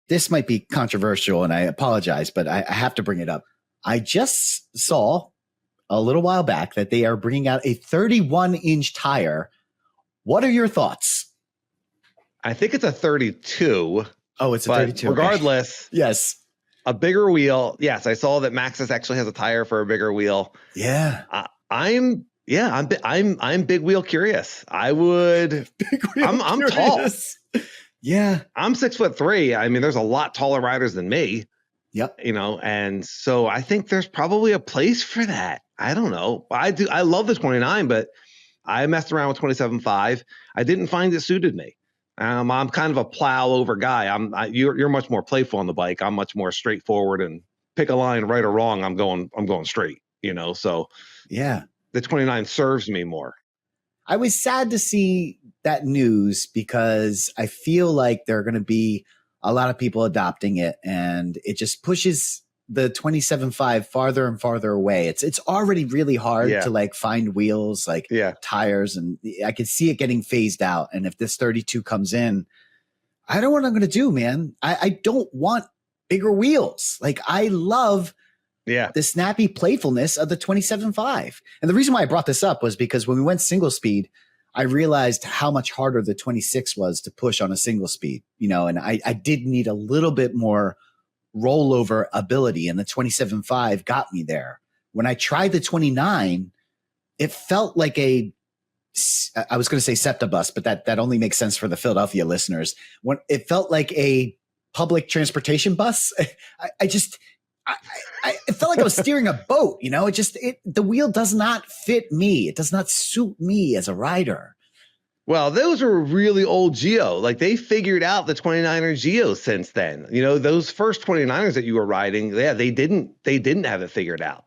this might be controversial and I apologize, but I have to bring it up. I just saw a little while back that they are bringing out a 31-inch tire. What are your thoughts? I think it's a 32. Oh, it's a 32. Regardless, okay. Yes. A bigger wheel. Yes, I saw that Maxxis actually has a tire for a bigger wheel. Yeah. I'm big wheel curious. I would. I'm tall. Yeah. I'm 6'3". I mean, there's a lot taller riders than me. Yep. You know, and so I think there's probably a place for that. I don't know. I love the 29, but I messed around with 27.5. I didn't find it suited me. I'm kind of a plow over guy. You're much more playful on the bike. I'm much more straightforward and pick a line right or wrong. I'm going straight, you know? So yeah, the 29 serves me more. I was sad to see that news because I feel like there are going to be a lot of people adopting it and it just pushes the 27.5 farther and farther away. It's already really hard to like find wheels, like tires, and I can see it getting phased out. And if this 32 comes in, I don't know what I'm going to do, man. I don't want bigger wheels. Like I love the snappy playfulness of the 27.5. And the reason why I brought this up was because when we went single speed, I realized how much harder the 26 was to push on a single speed, you know, and I did need a little bit more rollover ability, and the 27.5 got me there. When I tried the 29, it felt like I was going to say SEPTA bus, but that only makes sense for the Philadelphia listeners. When it felt like a public transportation bus, I felt like I was steering a boat, you know, the wheel does not fit me. It does not suit me as a rider. Well, those are really old Geo. Like they figured out the 29er Geo since then. You know, those first 29ers that you were riding, they didn't have it figured out.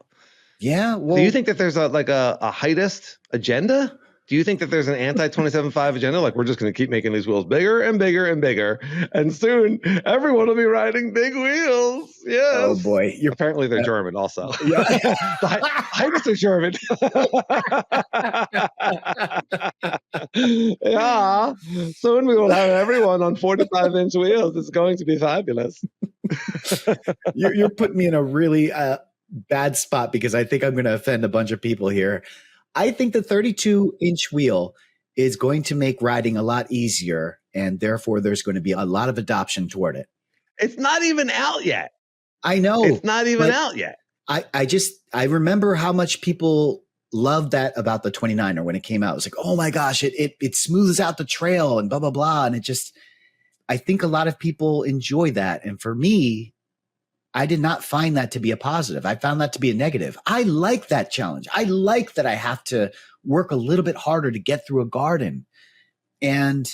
Yeah. Well, do you think that there's a heightist agenda? Do you think that there's an anti-27.5 agenda? Like we're just going to keep making these wheels bigger and bigger and bigger, and soon everyone will be riding big wheels. Yes. Oh boy. Apparently they're German also. Yeah. The heightist are German. Yeah. Soon we will have everyone on 45-inch wheels. It's going to be fabulous. You're putting me in a really bad spot because I think I'm going to offend a bunch of people here. I think the 32-inch wheel is going to make riding a lot easier, and therefore there's going to be a lot of adoption toward it. It's not even out yet. I know. It's not even out yet. I remember how much people loved that about the 29er when it came out. It was like, oh my gosh, it smooths out the trail and blah, blah, blah. And I think a lot of people enjoy that. And for me, I did not find that to be a positive. I found that to be a negative. I like that challenge. I like that I have to work a little bit harder to get through a garden. And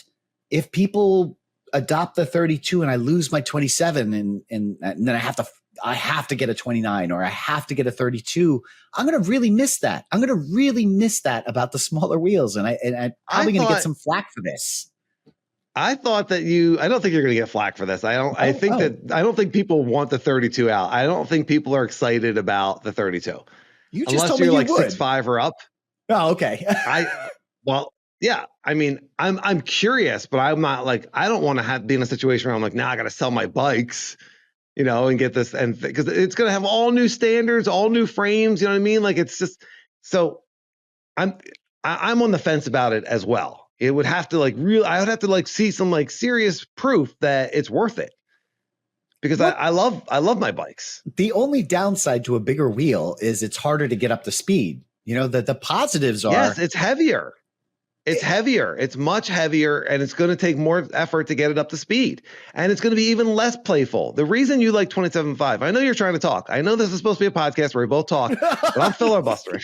if people adopt the 32 and I lose my 27 and then I have to get a 29 or I have to get a 32, I'm going to really miss that. I'm going to really miss that about the smaller wheels. And I'm probably going to get some flack for this. I thought that I don't think you're going to get flack for this. I don't think people want the 32 out. I don't think people are excited about the 32. You just told me you would. 6'5" or up. Oh, okay. Yeah. I mean, I'm curious, but I'm not like, I don't want to be in a situation where I'm like, now I got to sell my bikes, you know, and get this, and because it's going to have all new standards, all new frames. You know what I mean? Like it's just, so I'm on the fence about it as well. It would have to I would have to see some serious proof that it's worth it, because I love my bikes. The only downside to a bigger wheel is it's harder to get up to speed. You know, the positives are, yes, it's heavier. It's heavier. It's much heavier, and it's going to take more effort to get it up to speed. And it's going to be even less playful. The reason you like 27.5, I know you're trying to talk. I know this is supposed to be a podcast where we both talk, but I'm filibustering.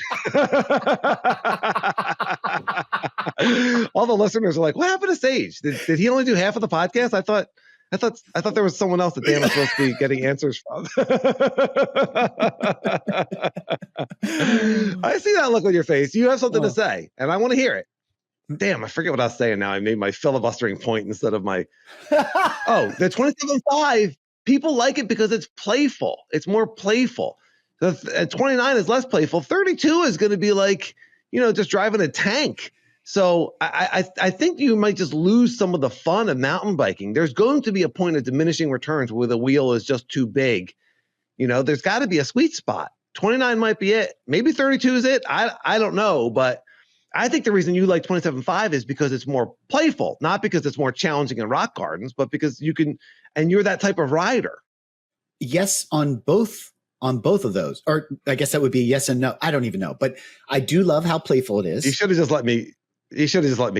All the listeners are like, what happened to Sage? Did he only do half of the podcast? I thought there was someone else that Dan was supposed to be getting answers from. I see that look on your face. You have something to say, and I want to hear it. Damn, I forget what I was saying now. I made my filibustering point instead of my... Oh, the 27.5, people like it because it's playful. It's more playful. The 29 is less playful. 32 is going to be like, you know, just driving a tank. So I think you might just lose some of the fun of mountain biking. There's going to be a point of diminishing returns where the wheel is just too big. You know, there's got to be a sweet spot. 29 might be it. Maybe 32 is it. I don't know, but I think the reason you like 27.5 is because it's more playful, not because it's more challenging in rock gardens, but because you can, and you're that type of rider. Yes, on both of those, or I guess that would be yes and no. I don't even know, but I do love how playful it is. You should have just let me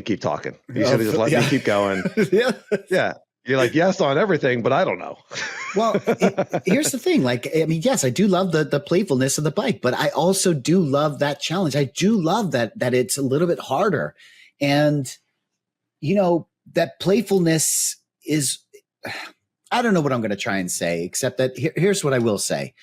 keep talking. You should have just let me keep going. Yeah. Yeah. You're like, yes on everything, but I don't know. Well, here's the thing. Like, I mean, yes, I do love the playfulness of the bike, but I also do love that challenge. I do love that it's a little bit harder. And, you know, that playfulness is, I don't know what I'm going to try and say, except that here's what I will say.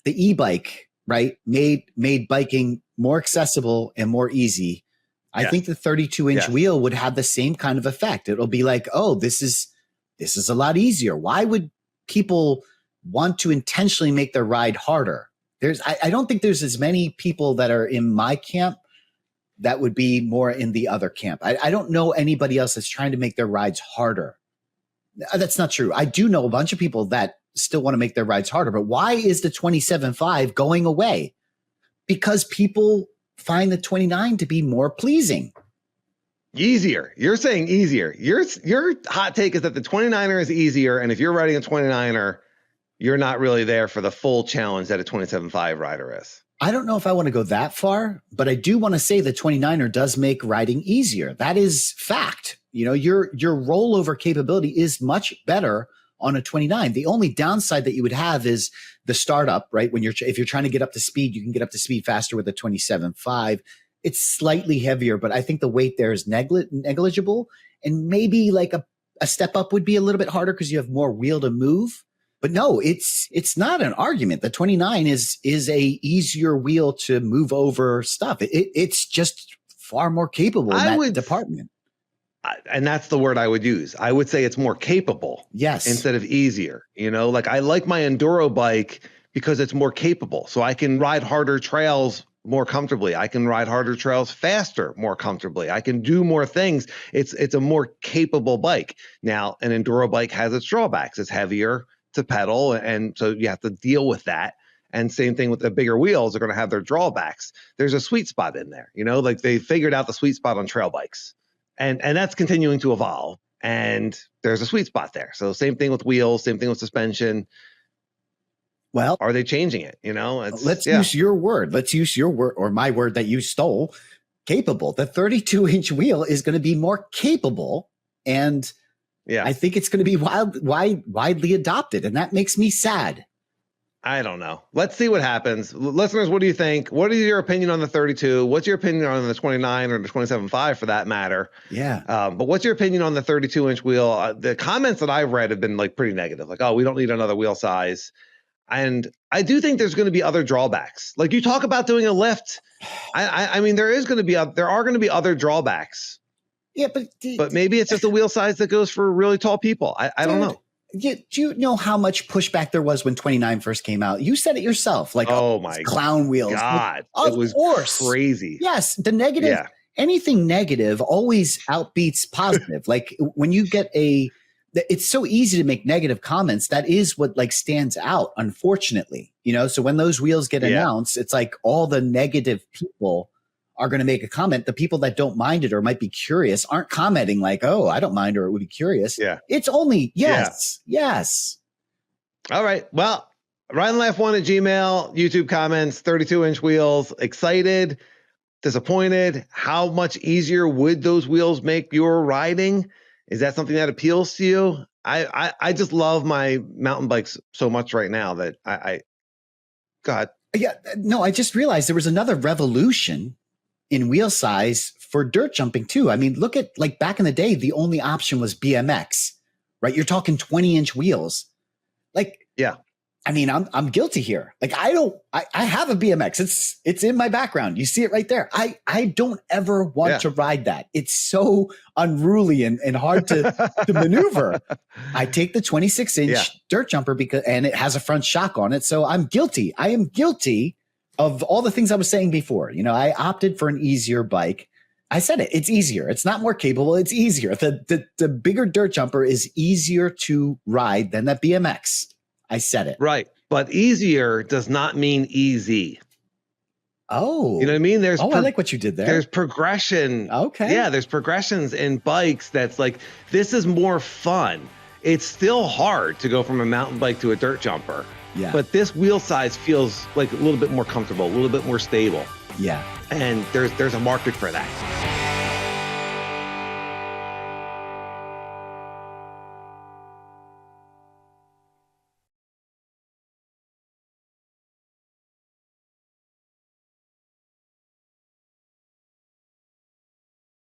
The e-bike, right, made biking more accessible and more easy. I think the 32-inch wheel would have the same kind of effect. It'll be like, oh, this is a lot easier. Why would people want to intentionally make their ride harder? I don't think there's as many people that are in my camp that would be more in the other camp. I don't know anybody else that's trying to make their rides harder. That's not true. I do know a bunch of people that still want to make their rides harder, but why is the 27.5 going away? Because people find the 29 to be more pleasing. Easier. You're saying easier. Your hot take is that the 29er is easier, and if you're riding a 29er, you're not really there for the full challenge that a 27.5 rider is. I don't know if I want to go that far, but I do want to say the 29er does make riding easier. That is fact. You know, your rollover capability is much better on a 29. The only downside that you would have is the startup, right? If you're trying to get up to speed, you can get up to speed faster with a 27.5. It's slightly heavier, but I think the weight there is negligible. And maybe like a step up would be a little bit harder because you have more wheel to move. But no, it's not an argument. The 29 is a easier wheel to move over stuff. It's just far more capable in that department. And that's the word I would use. I would say it's more capable. Yes. Instead of easier. You know, like I like my enduro bike because it's more capable. So I can ride harder trails more comfortably. I can ride harder trails faster, more comfortably. I can do more things. It's a more capable bike. Now, an enduro bike has its drawbacks. It's heavier to pedal, and so you have to deal with that. And same thing with the bigger wheels are going to have their drawbacks. There's a sweet spot in there, you know, like they figured out the sweet spot on trail bikes, and that's continuing to evolve. And there's a sweet spot there. So same thing with wheels, same thing with suspension. Well, are they changing it? You know, let's use your word. Let's use your word, or my word that you stole. Capable. The 32-inch wheel is going to be more capable, and I think it's going to be widely adopted, and that makes me sad. I don't know. Let's see what happens. Listeners, what do you think? What is your opinion on the 32? What's your opinion on the 29 or the 27.5 for that matter? Yeah. But what's your opinion on the 32-inch wheel? The comments that I've read have been like pretty negative. Like, oh, we don't need another wheel size. And I do think there's going to be other drawbacks. Like you talk about doing a lift. I mean, there are going to be other drawbacks. Yeah, but maybe it's just a wheel size that goes for really tall people. I don't know. Do you know how much pushback there was when 29 first came out? You said it yourself, like, oh my clown wheels. God, like, it was crazy. Yes, the negative, anything negative always outbeats positive. Like when you get it's so easy to make negative comments. That is what like stands out, unfortunately. You know, so when those wheels get announced, it's like all the negative people are going to make a comment. The people that don't mind it or might be curious aren't commenting like, oh, I don't mind, or it would be curious. Yeah. It's only yes. All right. Well, RideandLaugh1 at Gmail, YouTube comments, 32-inch wheels, excited, disappointed. How much easier would those wheels make your riding? Is that something that appeals to you? I just love my mountain bikes so much right now that God. Yeah, no, I just realized there was another revolution in wheel size for dirt jumping too. I mean, look at like back in the day, the only option was BMX, right? You're talking 20-inch wheels. Like, yeah, I mean, I'm guilty here. Like I have a BMX. It's in my background. You see it right there. I don't ever want to ride that. It's so unruly and hard to maneuver. I take the 26-inch dirt jumper and it has a front shock on it. So I'm guilty. I am guilty of all the things I was saying before. You know, I opted for an easier bike. I said it. It's easier. It's not more capable. It's easier. The bigger dirt jumper is easier to ride than that BMX. I said it. Right. But easier does not mean easy. Oh. You know what I mean? I like what you did there. There's progression. Okay. Yeah, there's progressions in bikes that's like, this is more fun. It's still hard to go from a mountain bike to a dirt jumper. Yeah. But this wheel size feels like a little bit more comfortable, a little bit more stable. Yeah. And there's a market for that.